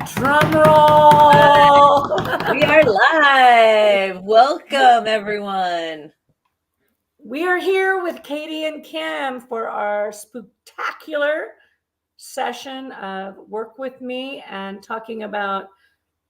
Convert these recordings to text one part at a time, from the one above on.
Drum roll! We are live. Welcome, everyone. We are here with Katie and Kim for our SpooKtacuLar session of Work With Me and talking about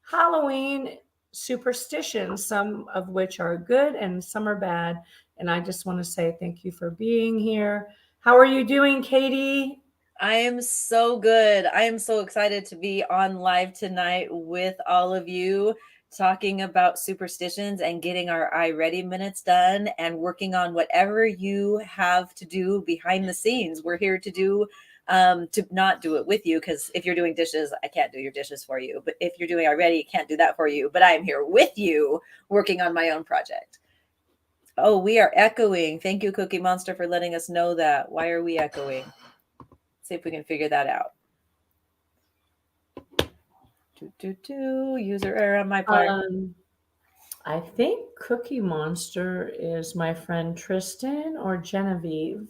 Halloween superstitions, some of which are good and some are bad. And I just want to say thank you for being here. How are you doing, Katie? I am so good. I am so excited to be on live tonight with all of you, talking about superstitions and getting our iReady minutes done and working on whatever you have to do behind the scenes. We're here to not do it with you, because if you're doing dishes, I can't do your dishes for you. But if you're doing iReady, I can't do that for you. But I am here with you working on my own project. Oh, we are echoing. Thank you, Cookie Monster, for letting us know that. Why are we echoing? See if we can figure that out. User error on my part. I think Cookie Monster is my friend Tristan or Genevieve.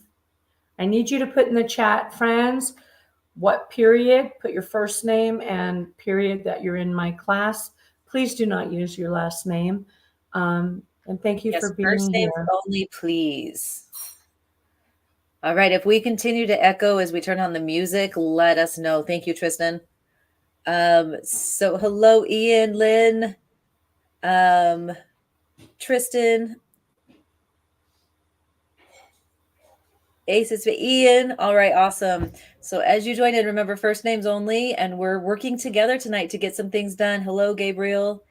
I need you to put in the chat, friends, what period, put your first name and period that you're in my class. Please do not use your last name. And thank you for being first names here. only, please. All right, if we continue to echo as we turn on the music, let us know. Thank you, Tristan. So hello, Ian, Lynn, Tristan, Ace, it's Ian. All right, awesome. So as you join in, remember, first names only, and we're working together tonight to get some things done. Hello, Gabriel.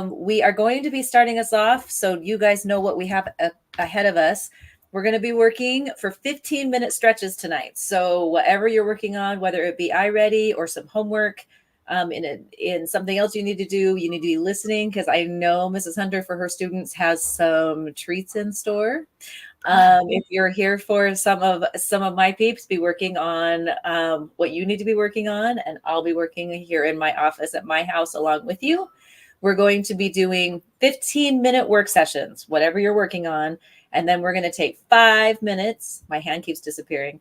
We are going to be starting us off, so you guys know what we have ahead of us. We're going to be working for 15-minute stretches tonight. So whatever you're working on, whether it be iReady or some homework, in something else you need to do, you need to be listening, because I know Mrs. Hunter for her students has some treats in store. If you're here for some of my peeps, be working on what you need to be working on, and I'll be working here in my office at my house along with you. We're going to be doing 15-minute work sessions, whatever you're working on. And then we're going to take 5 minutes. My hand keeps disappearing.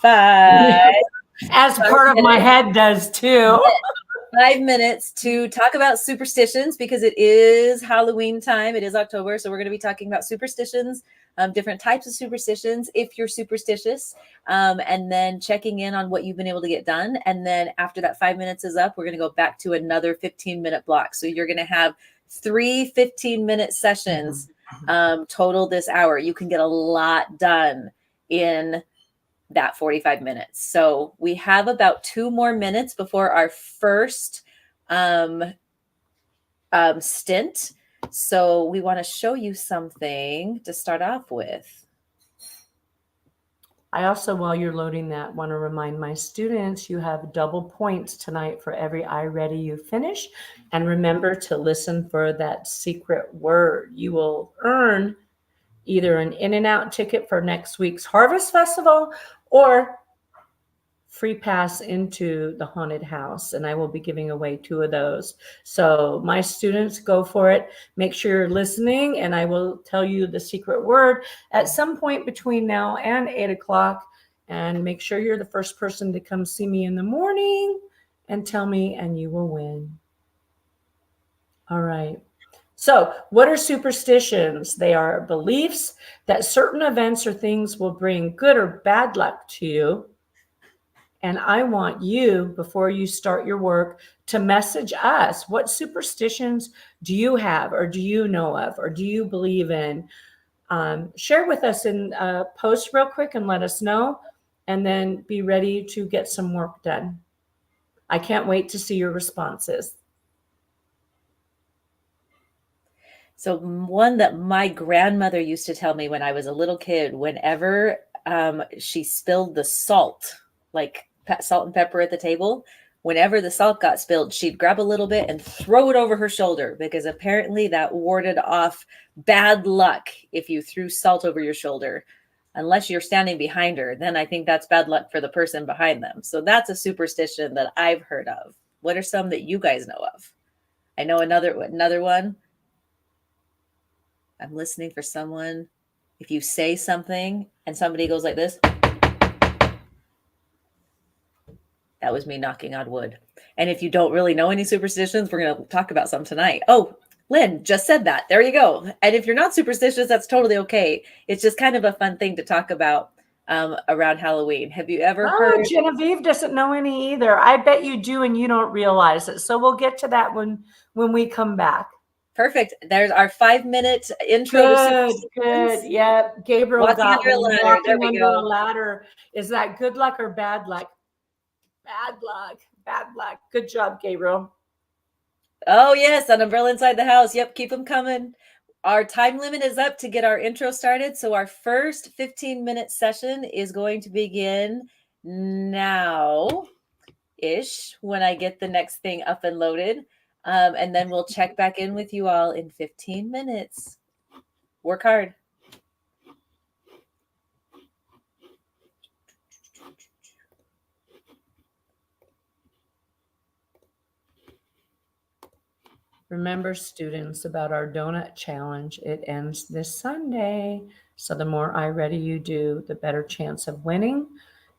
As part of my head does too. 5 minutes to talk about superstitions, because it is Halloween time. It is October. So we're going to be talking about superstitions, different types of superstitions, if you're superstitious, and then checking in on what you've been able to get done. And then after that 5 minutes is up, we're going to go back to another 15-minute block. So you're going to have 3 15-minute sessions total this hour. You can get a lot done in that 45 minutes. So we have about 2 more minutes before our first stint. So we want to show you something to start off with. I also, while you're loading that, want to remind my students you have double points tonight for every iReady you finish. And remember to listen for that secret word. You will earn either an In-N-Out ticket for next week's Harvest Festival or free pass into the haunted house, and I will be giving away 2 of those. So my students, go for it. Make sure you're listening, and I will tell you the secret word at some point between now and 8 o'clock. And make sure you're the first person to come see me in the morning and tell me, and you will win. All right. So, what are superstitions? They are beliefs that certain events or things will bring good or bad luck to you. And I want you, before you start your work, to message us. What superstitions do you have, or do you know of, or do you believe in? Share with us in a post real quick and let us know, and then be ready to get some work done. I can't wait to see your responses. So one that my grandmother used to tell me when I was a little kid, whenever she spilled the salt, like salt and pepper at the table, whenever the salt got spilled, she'd grab a little bit and throw it over her shoulder, because apparently that warded off bad luck if you threw salt over your shoulder. Unless you're standing behind her, then I think that's bad luck for the person behind them. So that's a superstition that I've heard of. What are some that you guys know of? I know another one. I'm listening for someone. If you say something and somebody goes like this, That was me knocking on wood. And if you don't really know any superstitions, we're going to talk about some tonight. Oh, Lynn just said that. There you go. And if you're not superstitious, that's totally okay. It's just kind of a fun thing to talk about around Halloween. Have you ever heard? Genevieve doesn't know any either. I bet you do, and you don't realize it. So we'll get to that when we come back. Perfect. There's our 5-minute intro to superstitions. Good. Yep. Gabriel Walking got under a ladder. walking There we under go. a ladder. Is that good luck or bad luck? Bad luck. Bad luck. Good job, Gabriel. Oh, yes. An umbrella inside the house. Yep. Keep them coming. Our time limit is up to get our intro started. So our first 15-minute session is going to begin now-ish when I get the next thing up and loaded. And then we'll check back in with you all in 15 minutes. Work hard. Remember, students, about our donut challenge. It ends this Sunday. So the more iReady you do, the better chance of winning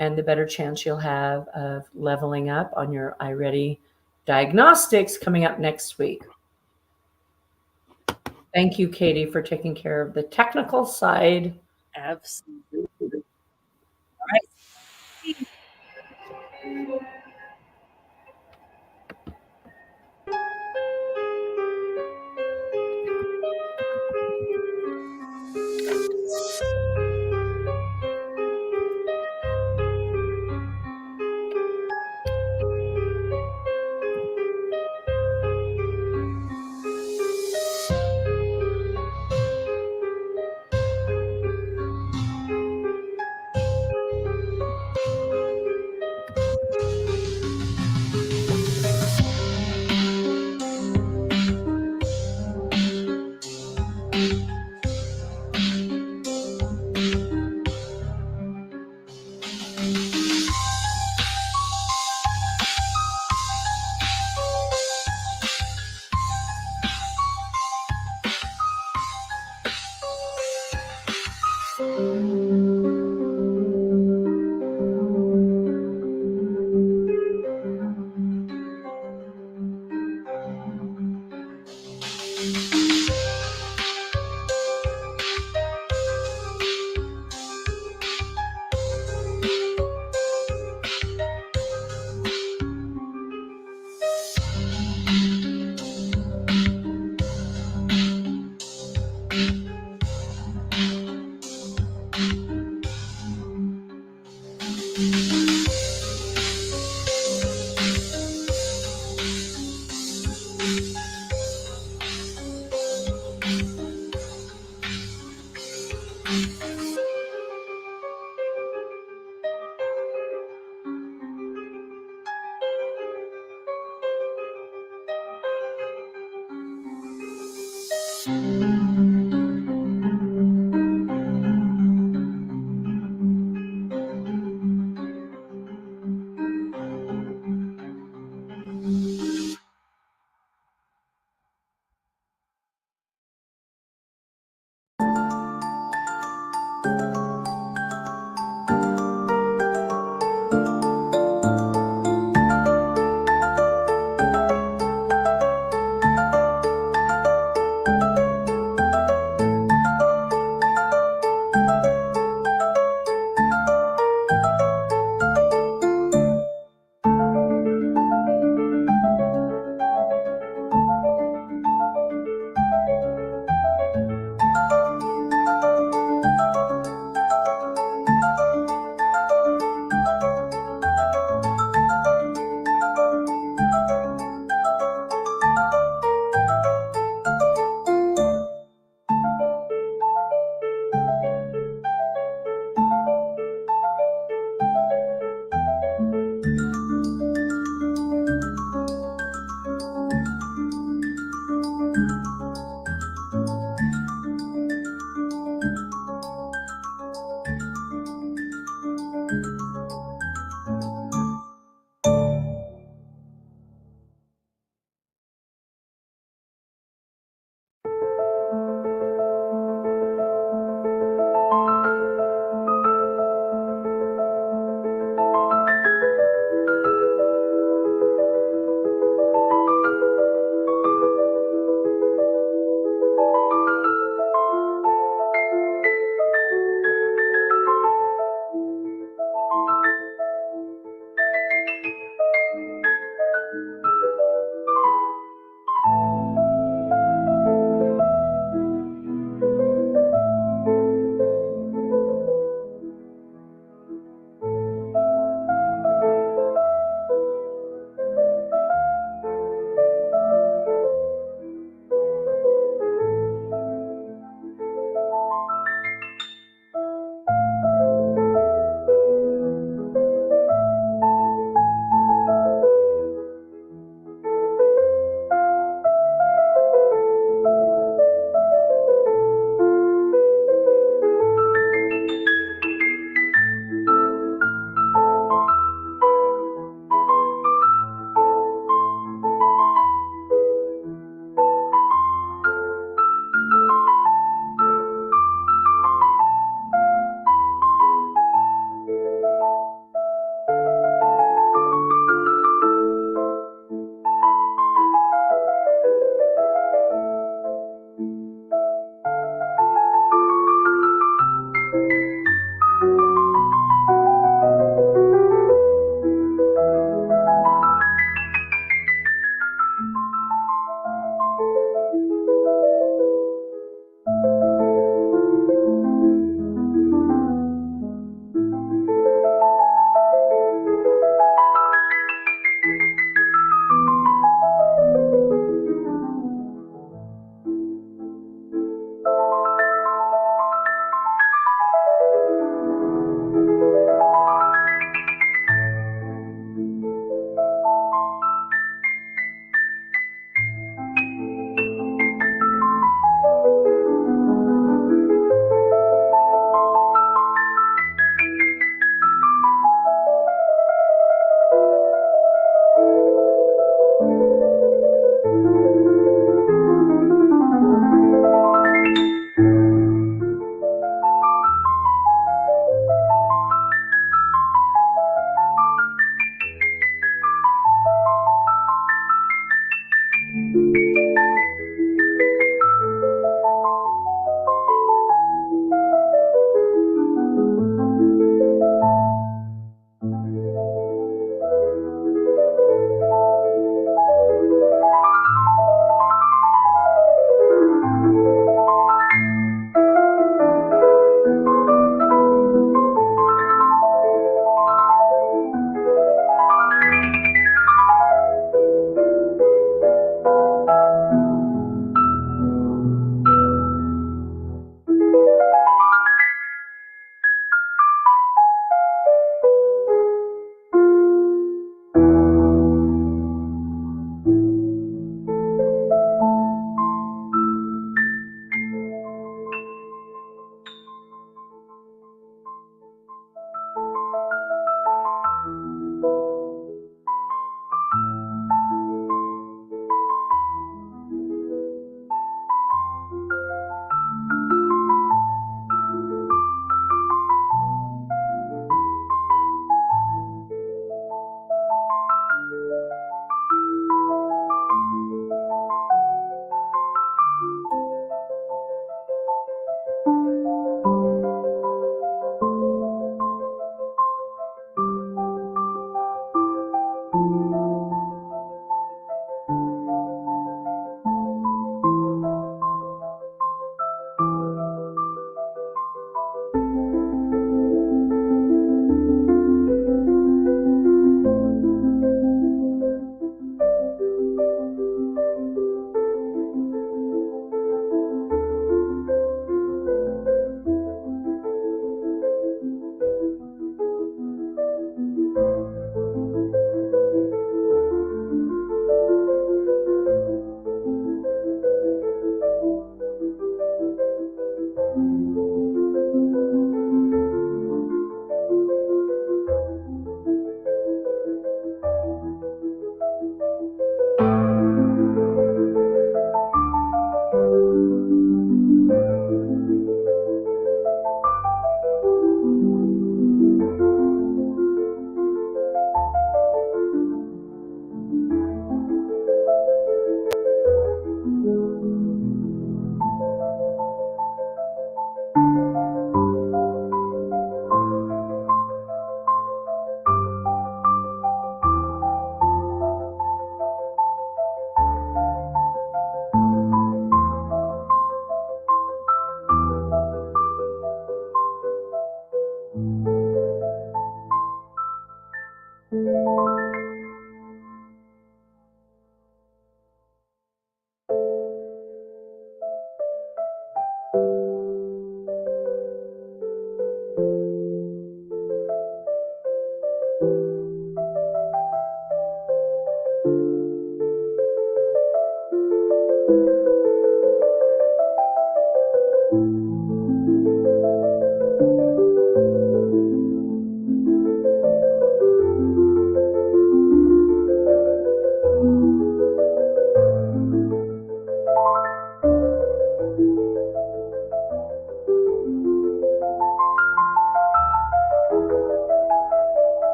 and the better chance you'll have of leveling up on your iReady diagnostics coming up next week. Thank you, Katie, for taking care of the technical side. Absolutely. All right.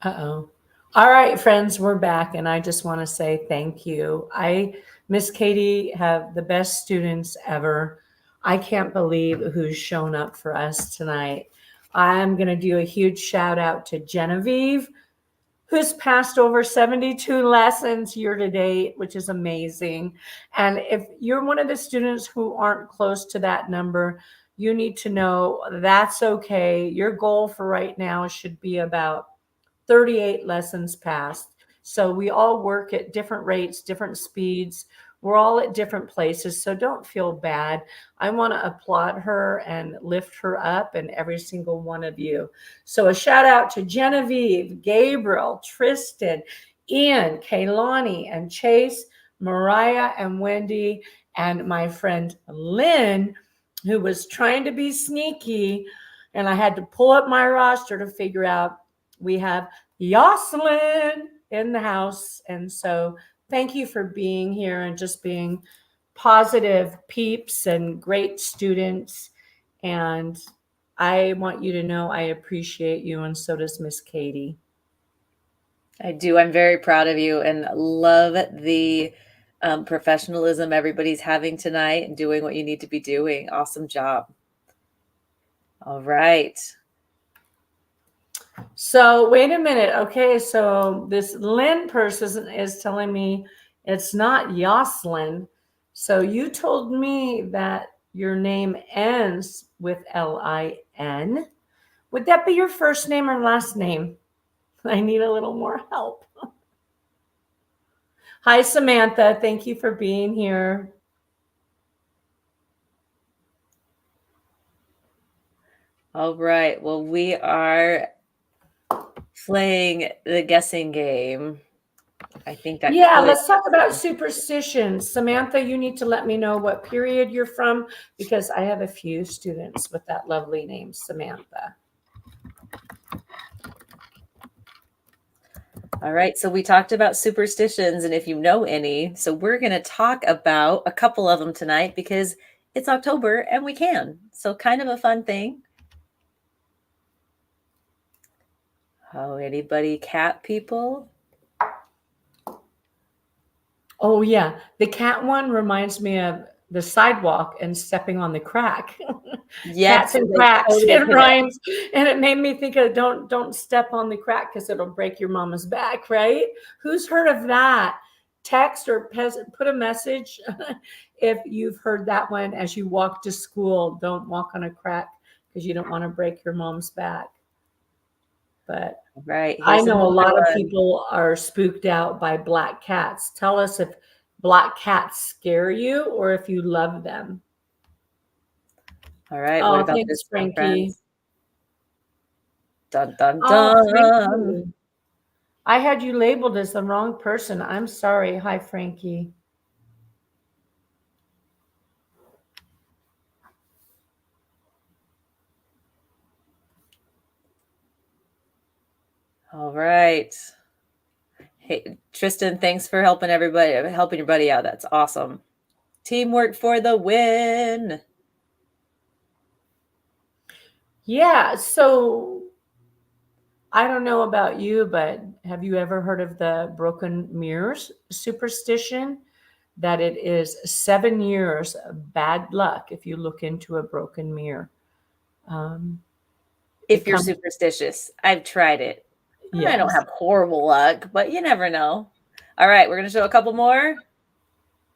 Uh-oh. All right, friends, we're back, and I just want to say thank you. Miss Katie, have the best students ever. I can't believe who's shown up for us tonight. I'm going to do a huge shout out to Genevieve, who's passed over 72 lessons year to date, which is amazing. And if you're one of the students who aren't close to that number, you need to know that's okay. Your goal for right now should be about 38 lessons passed. So we all work at different rates, different speeds. We're all at different places. So don't feel bad. I want to applaud her and lift her up, and every single one of you. So a shout out to Genevieve, Gabriel, Tristan, Ian, Kaylani, and Chase, Mariah, and Wendy, and my friend Lynn, who was trying to be sneaky. And I had to pull up my roster to figure out we have Yoselin in the house. And so thank you for being here and just being positive peeps and great students. And I want you to know I appreciate you, and so does Miss Katie. I do. I'm very proud of you and love the professionalism everybody's having tonight and doing what you need to be doing. Awesome job. All right. So wait a minute. Okay, so this Lynn person is telling me it's not Yoselin. So you told me that your name ends with Lin. Would that be your first name or last name? I need a little more help. Hi, Samantha. Thank you for being here. All right. Well, we are playing the guessing game. I think that. Yeah, let's talk about superstitions. Samantha, you need to let me know what period you're from, because I have a few students with that lovely name, Samantha. All right. So we talked about superstitions, and if you know any, so we're going to talk about a couple of them tonight because it's October and we can. So kind of a fun thing. Oh, anybody cat people? Oh, yeah. The cat one reminds me of the sidewalk and stepping on the crack. Yes, Cats and they cracks. totally It hit. rhymes. And it made me think of don't step on the crack because it'll break your mama's back, right? Who's heard of that? Text or put a message if you've heard that one as you walk to school. Don't walk on a crack because you don't want to break your mom's back. But Right. I Here's know a lot another of one. people are spooked out by black cats. Tell us if black cats scare you or if you love them. All right. What Oh, about thanks, this one, Frankie. friends? Dun, dun, Oh, dun. Frankie. I had you labeled as the wrong person. I'm sorry. Hi, Frankie. All right. Hey, Tristan, thanks for helping your buddy out. That's awesome. Teamwork for the win. Yeah, so I don't know about you, but have you ever heard of the broken mirrors superstition? That it is 7 years of bad luck if you look into a broken mirror. If It you're comes, superstitious, I've tried it. I don't yes. have horrible luck, but you never know. All right, we're going to show a couple more.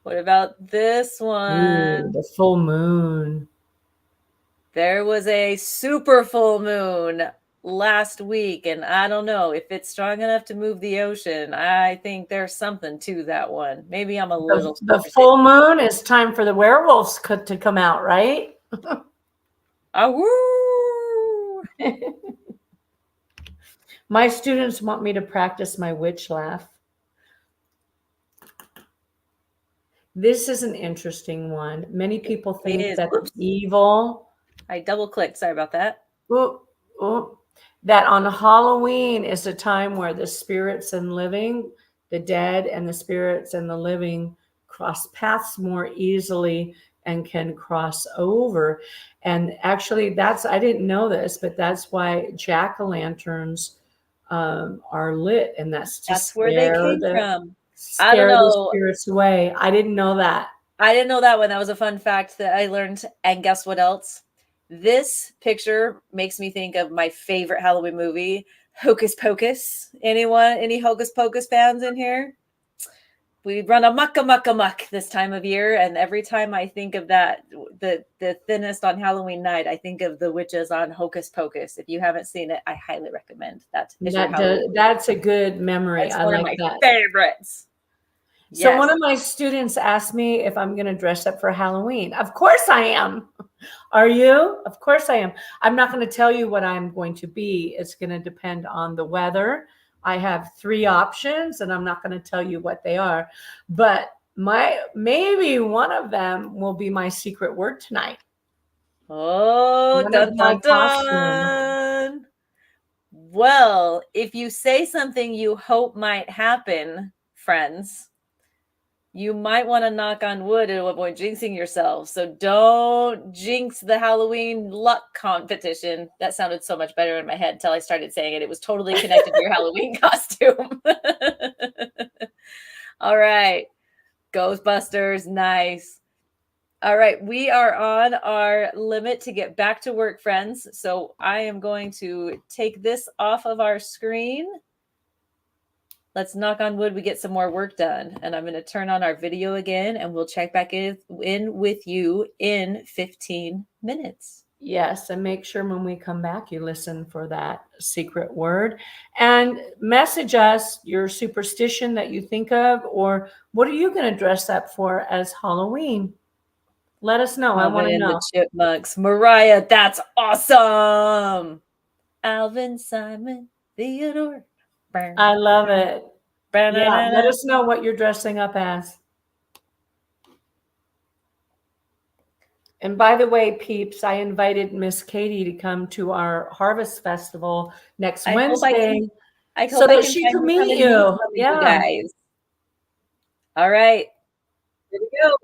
What about this one? Ooh, the full moon. There was a super full moon last week, and I don't know if it's strong enough to move the ocean. I think there's something to that one. Maybe I'm a little The full moon is time for the werewolves to come out, right? Woo! My students want me to practice my witch laugh. This is an interesting one. Many people think that it's evil. I double clicked. Sorry about that. That on Halloween is a time where the spirits and living, the dead and the spirits and the living cross paths more easily and can cross over. And actually, I didn't know this, but that's why jack-o'-lanterns are lit, and that's where they came from. I don't know. The spirits away. I didn't know that. I didn't know that one. That was a fun fact that I learned. And guess what else? This picture makes me think of my favorite Halloween movie, Hocus Pocus. Any Hocus Pocus fans in here? We run amok this time of year, and every time I think of that, the thinnest on Halloween night, I think of the witches on Hocus Pocus. If you haven't seen it, I highly recommend that. Is your Halloween. That's a good memory. That's I one of like my that. favorites. So Yes. one of my students asked me if I'm going to dress up for Halloween. Of course I am. Are you? Of course I am. I'm not going to tell you what I'm going to be. It's going to depend on the weather. I have 3 options and I'm not going to tell you what they are, but maybe one of them will be my secret word tonight. Oh, dun, dun, dun. Well, if you say something you hope might happen, friends, you might want to knock on wood and avoid jinxing yourself. So don't jinx the Halloween luck competition. That sounded so much better in my head until I started saying it. It was totally connected to your Halloween costume. All right. Ghostbusters. Nice. All right. We are on our limit to get back to work, friends. So I am going to take this off of our screen. Let's knock on wood we get some more work done. And I'm going to turn on our video again, and we'll check back in with you in 15 minutes. Yes, and make sure when we come back, you listen for that secret word and message us your superstition that you think of, or what are you going to dress up for as Halloween? Let us know. I want to know. The Chipmunks. Mariah, that's awesome. Alvin, Simon, Theodore. I love it. Yeah, let us know what you're dressing up as. And by the way, peeps, I invited Miss Katie to come to our Harvest Festival next Wednesday so that she can meet you. Yeah. Guys. All right. Here we go.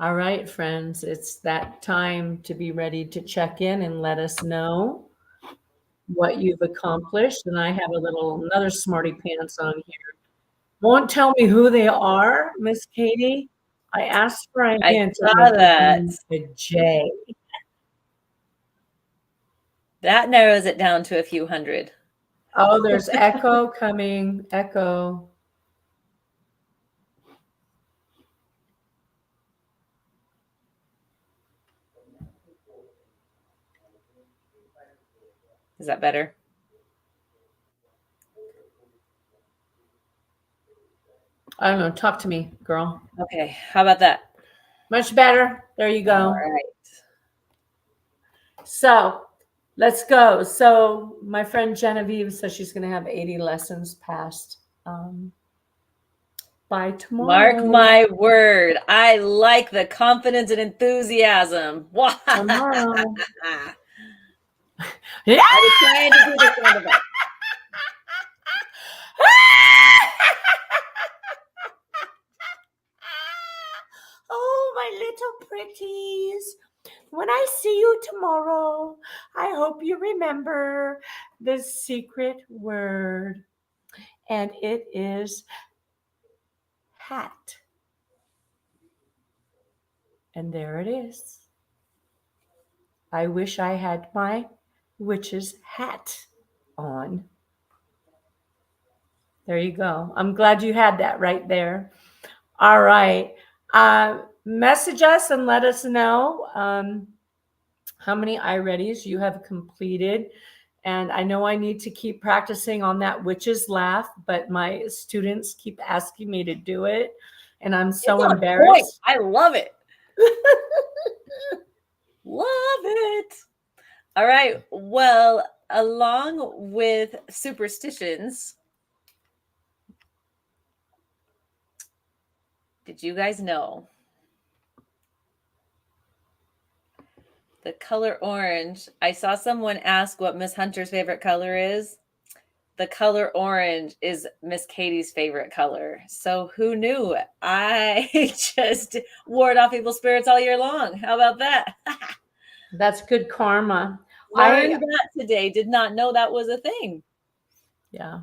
All right, friends, it's that time to be ready to check in and let us know what you've accomplished. And I have another smarty pants on here. Won't tell me who they are, Miss Katie. I asked for a I hint and saw they're that. giving me a J. That narrows it down to a few hundred. Oh, there's Echo coming. Echo. Is that better? I don't know. Talk to me, girl. Okay. How about that? Much better. There you go. All right. So let's go. So my friend Genevieve says she's going to have 80 lessons passed by tomorrow. Mark my word. I like the confidence and enthusiasm. Tomorrow. I was trying to do the sound effect. Oh, my little pretties. When I see you tomorrow, I hope you remember the secret word. And it is hat. And there it is. I wish I had my witch's hat on. There you go. I'm glad you had that right there. All right. Message us and let us know how many iReadies you have completed. And I know I need to keep practicing on that witch's laugh, but my students keep asking me to do it. And I'm so embarrassed. I love it. Love it. All right. Well, along with superstitions, did you guys know the color orange? I saw someone ask what Miss Hunter's favorite color is. The color orange is Miss Katie's favorite color. So who knew? I just ward off evil spirits all year long. How about that? That's good karma. Learned that today. Did not know that was a thing. Yeah.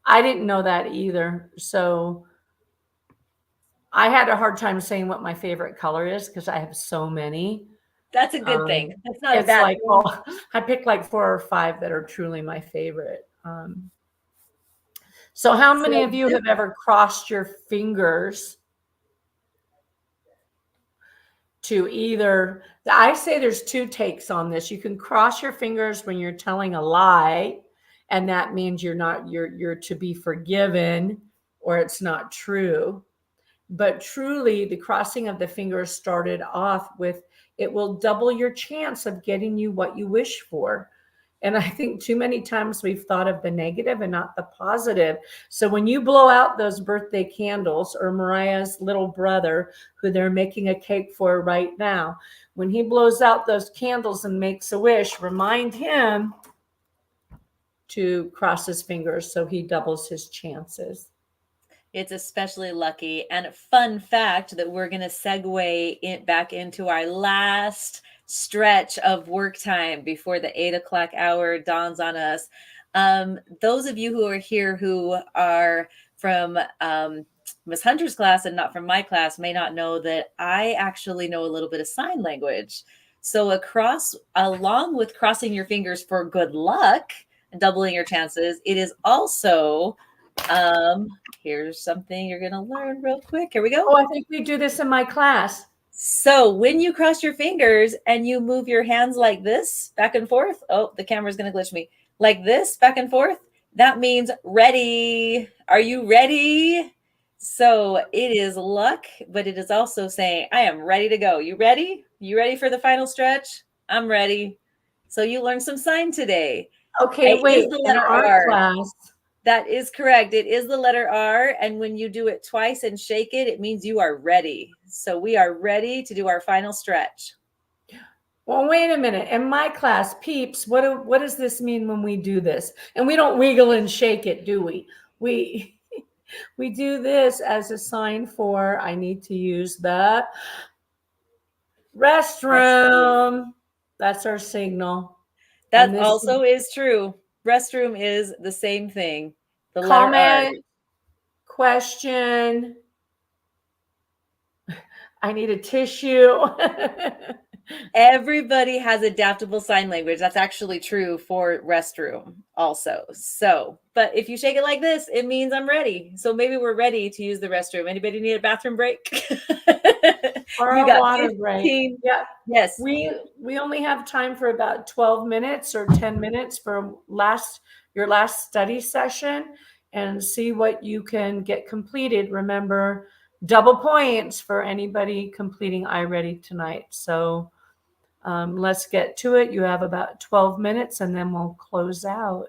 I didn't know that either. So I had a hard time saying what my favorite color is because I have so many. That's a good thing. That's not a It's bad like, thing. well, I picked like 4 or 5 that are truly my favorite. So how many of you have ever crossed your fingers to either, I say there's 2 takes on this. You can cross your fingers when you're telling a lie, and that means you're to be forgiven or it's not true. But truly, the crossing of the fingers started off with, it will double your chance of getting you what you wish for. And I think too many times we've thought of the negative and not the positive. So when you blow out those birthday candles, or Mariah's little brother, who they're making a cake for right now, when he blows out those candles and makes a wish, remind him to cross his fingers so he doubles his chances. It's especially lucky. And fun fact that we're going to segue back into our last stretch of work time before the 8 o'clock hour dawns on us. Those of you who are here who are from Miss Hunter's class and not from my class may not know that I actually know a little bit of sign language. So along with crossing your fingers for good luck and doubling your chances, it is also here's something you're going to learn real quick. Here we go. Oh, I think we do this in my class. So when you cross your fingers and you move your hands like this back and forth, oh, the camera's going to glitch me, like this back and forth, that means ready. Are you ready? So it is luck, but it is also saying, I am ready to go. You ready? You ready for the final stretch? I'm ready. So you learned some sign today. Okay, wait, the in letter our R. class. That is correct. It is the letter R. And when you do it twice and shake it, it means you are ready. So we are ready to do our final stretch. Well, wait a minute. In my class, peeps, what does this mean when we do this? And we don't wiggle and shake it, do we? We do this as a sign for I need to use the restroom. That's our signal. And That this also is true. Restroom is the same thing. The letter R. comment, question, I need a tissue. Everybody has adaptable sign language. That's actually true for restroom also. So, but if you shake it like this, it means I'm ready. So maybe we're ready to use the restroom. Anybody need a bathroom break? Or You a got water 15. break. Yeah. Yes. We only have time for about 12 minutes or 10 minutes for your last study session, and see what you can get completed. Remember, double points for anybody completing iReady tonight. So let's get to it. You have about 12 minutes and then we'll close out. All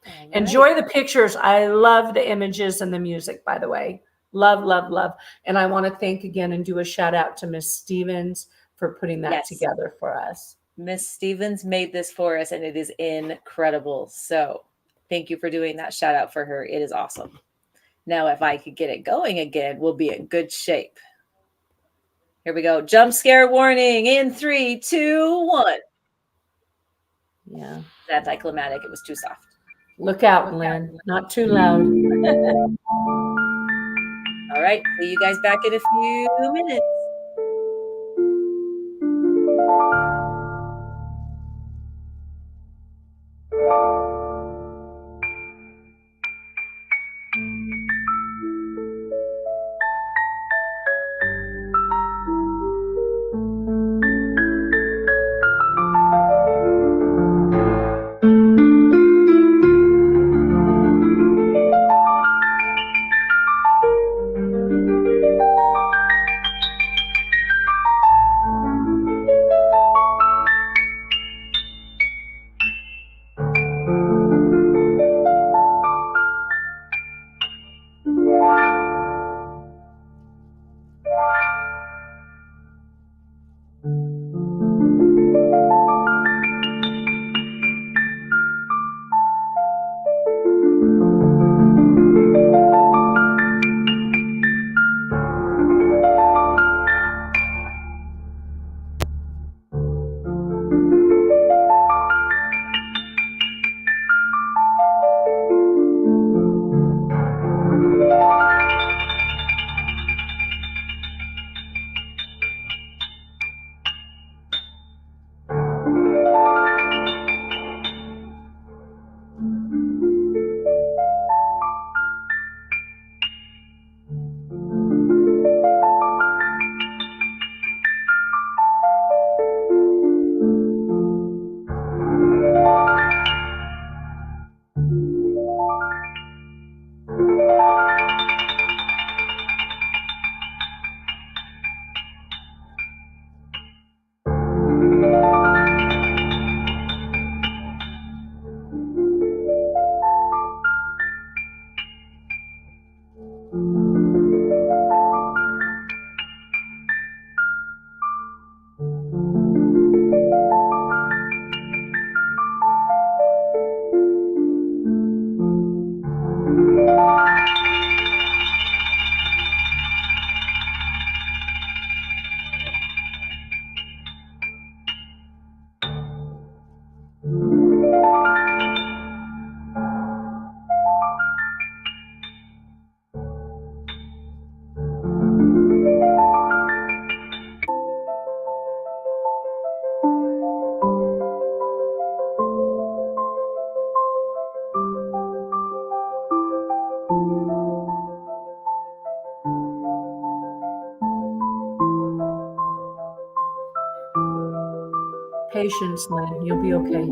right. Enjoy the pictures. I love the images and the music, by the way. Love, love, love. And I want to thank again and do a shout out to Miss Stevens for putting that Yes. together for us. Miss Stevens made this for us and it is incredible. So thank you for doing that. Shout out for her. It is awesome. Now, if I could get it going again, we'll be in good shape. Here we go. Jump scare warning in 3, 2, 1. Yeah. That's anticlimactic. It was too soft. Look out, Lynn. Not too loud. All right. See you guys back in a few minutes. Patience, Lynn. You'll be okay.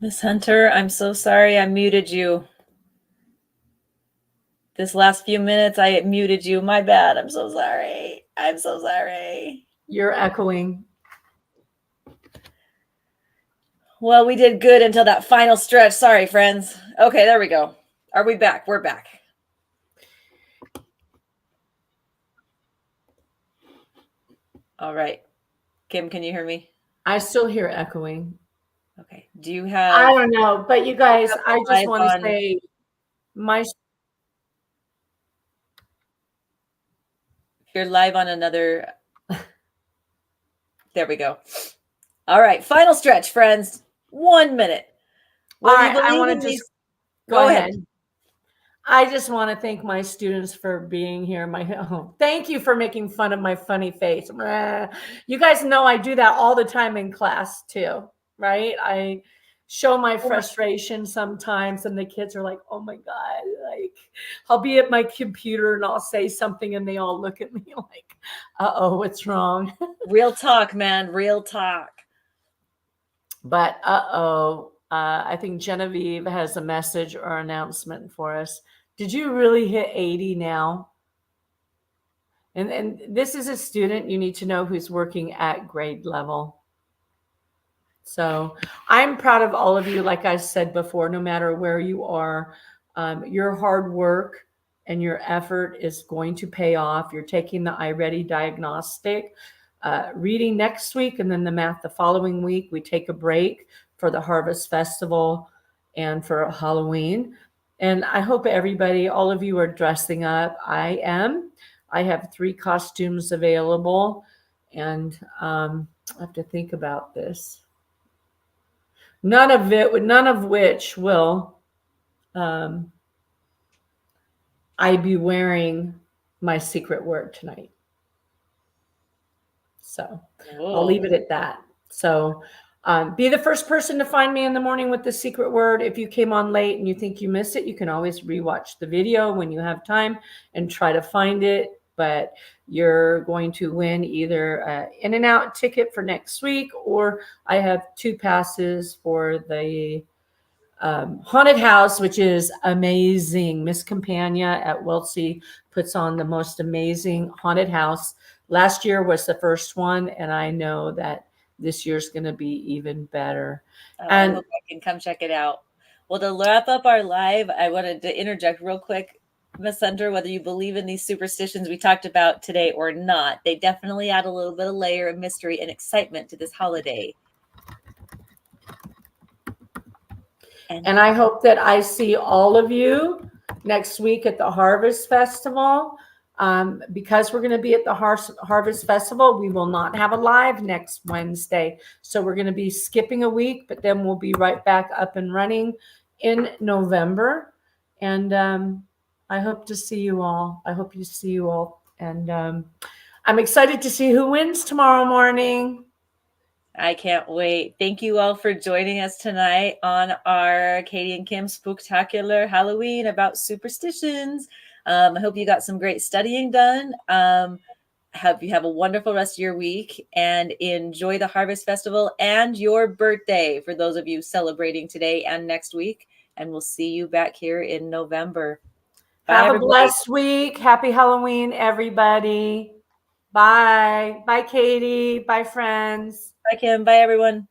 Miss Hunter, I'm so sorry I muted you. This last few minutes, I muted you. My bad. I'm so sorry. I'm so sorry. You're echoing. Well, we did good until that final stretch. Sorry, friends. Okay, there we go. Are we back? We're back. All right. Kim, can you hear me? I still hear echoing. Okay. Do you have... I don't know, but you guys, I just want to say you're live on another... There we go. All right. Final stretch, friends. 1 minute. All right, I want to just go ahead. I just want to thank my students for being here. Thank you for making fun of my funny face. You guys know I do that all the time in class too, right? I show my frustration sometimes, and the kids are like, "Oh my God!" Like, I'll be at my computer and I'll say something, and they all look at me like, "Uh-oh, what's wrong?" Real talk, man. Real talk. But I think Genevieve has a message or announcement for us. Did you really hit 80 now? And this is a student you need to know who's working at grade level. So I'm proud of all of you. Like I said before, no matter where you are, your hard work and your effort is going to pay off. You're taking the iReady diagnostic, reading next week, and then the math the following week. We take a break for the Harvest Festival and for Halloween. And I hope everybody, all of you are dressing up. I am. I have 3 costumes available, and I have to think about this. None of which will I be wearing my secret word tonight. So I'll leave it at that. So be the first person to find me in the morning with the secret word. If you came on late and you think you missed it, you can always rewatch the video when you have time and try to find it. But you're going to win either an In-N-Out ticket for next week, or I have 2 passes for the haunted house, which is amazing. Miss Campagna at Wellesley puts on the most amazing haunted house. Last year was the first one, and I know that this year's going to be even better. And I hope I can come check it out. Well, to wrap up our live, I wanted to interject real quick, Miss Hunter, whether you believe in these superstitions we talked about today or not, they definitely add a little bit of layer of mystery and excitement to this holiday. And I hope that I see all of you next week at the Harvest Festival. Because we're going to be at the Harvest Festival, we will not have a live next Wednesday. So we're going to be skipping a week, but then we'll be right back up and running in November. And I hope to see you all. I hope you see you all. And I'm excited to see who wins tomorrow morning. I can't wait. Thank you all for joining us tonight on our Katie and Kim SpooKtacuLar Halloween about superstitions. I hope you got some great studying done. Hope you have a wonderful rest of your week and enjoy the Harvest Festival and your birthday for those of you celebrating today and next week. and we'll see you back here in November. Bye, Have a everybody. blessed week. Happy Halloween, everybody. Bye. Bye, Katie. Bye, friends. Bye, Kim. Bye, everyone.